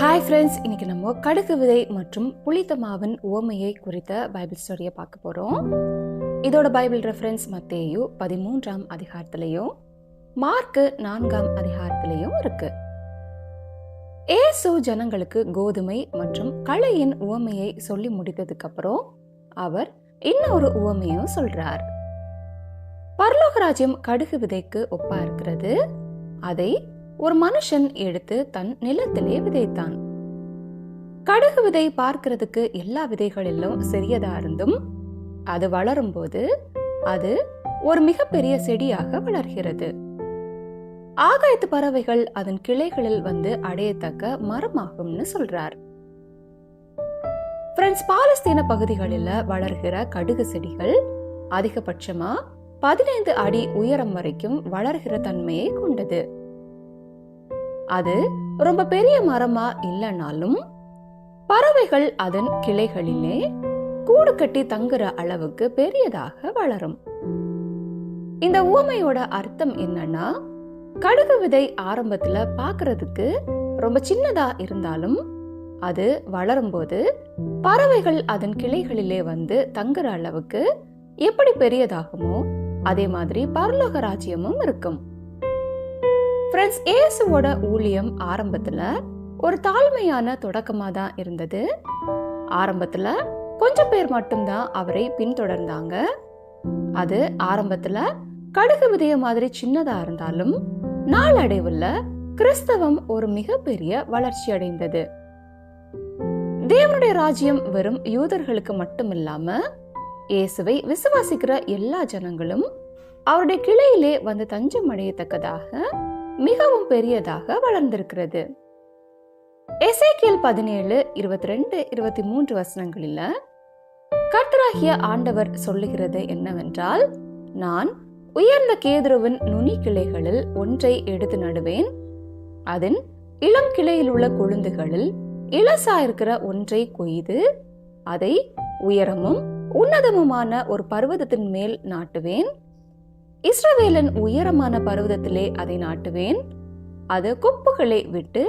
Hi friends, இன்னைக்கு நம்ம கடுகு விதை மற்றும் புளித்த மாவின் உவமையை குறித்த பைபிள் ஸ்டோரியை பார்க்க போகிறோம். இதோட பைபிள் ரெஃபரன்ஸ் மத்தேயு 13ஆம் அதிகாரத்திலையும் மார்க்கு 4ஆம் அதிகாரத்திலையும் இருக்கு. இயேசு ஜனங்களுக்கு கோதுமை மற்றும் களையின் உவமையை சொல்லி முடித்ததுக்கு அப்புறம் அவர் இன்னொரு உவமையும் சொல்றார். பரலோக ராஜ்யம் கடுகு விதைக்கு ஒப்பா இருக்கிறது. அதை ஒரு மனுஷன் எடுத்து தன் நிலத்திலே விதைத்தான். கடுகு விதை பார்க்கிறதுக்கு எல்லா விதைகளிலும் சிறியதா இருந்தும் அது வளரும் போது அது ஒரு மிகப்பெரிய செடியாக வளர்கிறது. ஆகாயத்து பறவைகள் அதன் கிளைகளில் வந்து அடையத்தக்க மரமாகும்னு சொல்றார். பிரெண்ட்ஸ், பாலஸ்தீன பகுதிகளில் வளர்கிற கடுகு செடிகள் அதிகபட்சமா 15 அடி உயரம் வரைக்கும் வளர்கிற தன்மையை கொண்டது. அது ரொம்ப பெரிய மரமா இல்லைனாலும் பறவைகள் அதன் கிளைகளிலே கூடு கட்டி தங்குற அளவுக்கு பெரியதாக வளரும். இந்த உவமையோட அர்த்தம் என்னன்னா, கடுகு விதை ஆரம்பத்துல பார்க்கிறதுக்கு ரொம்ப சின்னதா இருந்தாலும் அது வளரும் போது பறவைகள் அதன் கிளைகளிலே வந்து தங்குற அளவுக்கு எப்படி பெரியதாகுமோ அதே மாதிரி பரலோக ராஜ்யமும் இருக்கும். ஃப்ரெண்ட்ஸ், இயேசுவோட ஊழியம் ஆரம்பத்துல ஒரு தாழ்மையான தொடக்கமா தான் இருந்தது. ஆரம்பத்துல கொஞ்சம் பேர் மட்டும்தான் அவரை பின்தொடர்ந்தாங்க. அது ஆரம்பத்துல கடுகு விதைய மாதிரி சின்னதா இருந்தாலும் நாளடைவுல கிறிஸ்தவம் ஒரு மிகப்பெரிய வளர்ச்சி அடைந்தது. தேவனுடைய ராஜ்யம் வெறும் யூதர்களுக்கு மட்டும் இல்லாம இயேசுவை விசுவாசிக்கிற எல்லா ஜனங்களும் அவருடைய கிளையிலே வந்து தஞ்சம் அடையத்தக்கதாக மிகவும் பெரியதாக வளர்ந்திருக்கிறது. எசேக்கியேல் 17, 22, 23 வசனங்களில் கர்த்தராகிய ஆண்டவர் சொல்லுகிறது என்னவென்றால், நான் உயர்ந்த கேதுருவின் நுனி கிளைகளில் ஒன்றை எடுத்து நடுவேன். அதன் இளம் கிளையில் உள்ள கொழுந்துகளில் இலசா இருக்கிற ஒன்றை கொய்து அதை உயரமும் உன்னதமுமான ஒரு பர்வதத்தின் மேல் நாட்டுவேன். இஸ்ரவேலின் உயரமான பர்வதத்திலே அதை நாட்டுவேன். அது கொப்புகளை விட்டு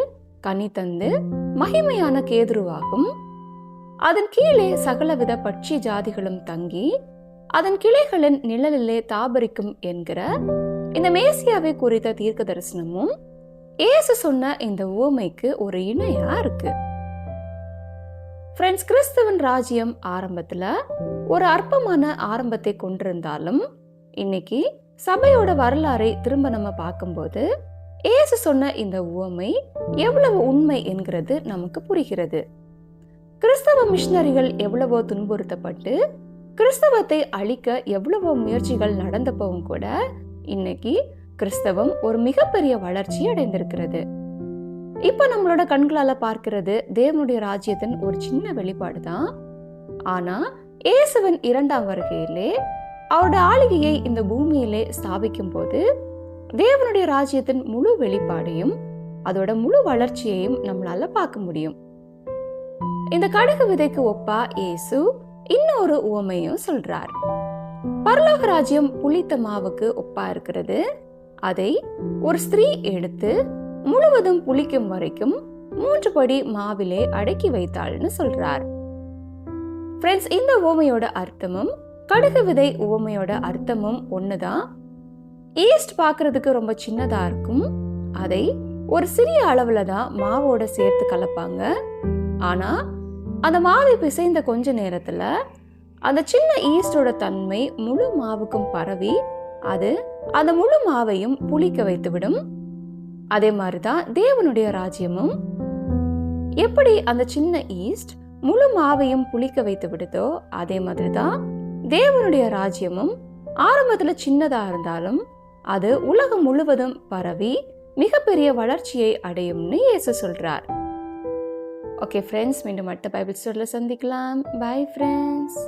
கனி தந்து மகிமையான கேதுருவாகும். அதன் கீழே சகலவித பட்சி ஜாதிகளும் தங்கி அதன் கிளைகளின் நிழலிலே தாபரிக்கும் என்கிற இந்த மேசியாவை குறித்த தீர்க்க தரிசனமும் இயேசு சொன்ன இந்த உவமைக்கு ஒரு இணையா இருக்கு. ஃப்ரெண்ட்ஸ், கிறிஸ்தவன் ராஜ்யம் ஆரம்பத்துல ஒரு அற்பமான ஆரம்பத்தை கொண்டிருந்தாலும் இன்னைக்கு சபையோட வரலாறை திரும்ப நம்ம பார்க்கும்போது இயேசு சொன்ன இந்த உவமை எவ்வளவு உண்மை என்கிறது நமக்கு புரிகிறது. கிறிஸ்தவ மிஷனரிகள் எவ்வளவோ துன்புறுத்தப்பட்டு கிறிஸ்தவத்தை அழிக்க எவ்வளவோ முயற்சிகள் நடந்தப்பவும் கூட இன்னைக்கு கிறிஸ்தவம் ஒரு மிகப்பெரிய வளர்ச்சி அடைந்திருக்கிறது. இப்ப நம்மளோட கண்களால பார்க்கிறது தேவனுடைய ராஜ்யத்தின் ஒரு சின்ன வெளிப்பாடு தான். ஆனா இயேசுவின் 2ஆம் வருகையிலே அவருடைய ஆளுகையை இந்த பூமியிலே ஸ்தாபிக்கும் போது தேவனுடைய ராஜ்யத்தின் முழு வெளிப்பாடையும் அதோட முழு வளர்ச்சியையும் நம்மளால பார்க்க முடியும். இந்த கடுகு விதைக்கு ஒப்பா இயேசு இன்னொரு உவமையும் சொல்றார். பரலோக ராஜ்யம் புளித்த மாவுக்கு ஒப்பா இருக்கிறது. அதை ஒரு ஸ்திரீ எடுத்து முழுவதும் புளிக்கும் வரைக்கும் 3 படி மாவிலே அடக்கி வைத்தாள்னு சொல்றார். ஃப்ரெண்ட்ஸ், இந்த உவமையோட அர்த்தமும் கடுகு விதை உவமையோட அர்த்தமும் ஒண்ணுதான். ஈஸ்ட் பார்க்கறதுக்கு ரொம்ப சின்னதா இருக்கும். அதை ஒரு சிறிய அளவுல தான் மாவோட சேர்த்து கலப்பாங்க. ஆனா அந்த மாவை பிசைந்த கொஞ்ச நேரத்துல அந்த சின்ன ஈஸ்டோட தன்மை முழு மாவுக்கும் பரவி அது அந்த முழு மாவையும் புளிக்க வைத்து விடும். அதே மாதிரிதான் தேவனுடைய ராஜ்யமும். எப்படி அந்த சின்ன ஈஸ்ட் முழு மாவையும் புளிக்க வைத்து விடுதோ அதே மாதிரிதான் தேவனுடைய ராஜ்யமும் ஆரம்பத்துல சின்னதா இருந்தாலும் அது உலகம் முழுவதும் பரவி மிகப்பெரிய வளர்ச்சியை அடையும்னு இயேசு சொல்றார். ஓகே ஃப்ரெண்ட்ஸ், மீண்டும் அடுத்த பைபிள் ஸ்டோரியில சந்திக்கலாம். Bye friends.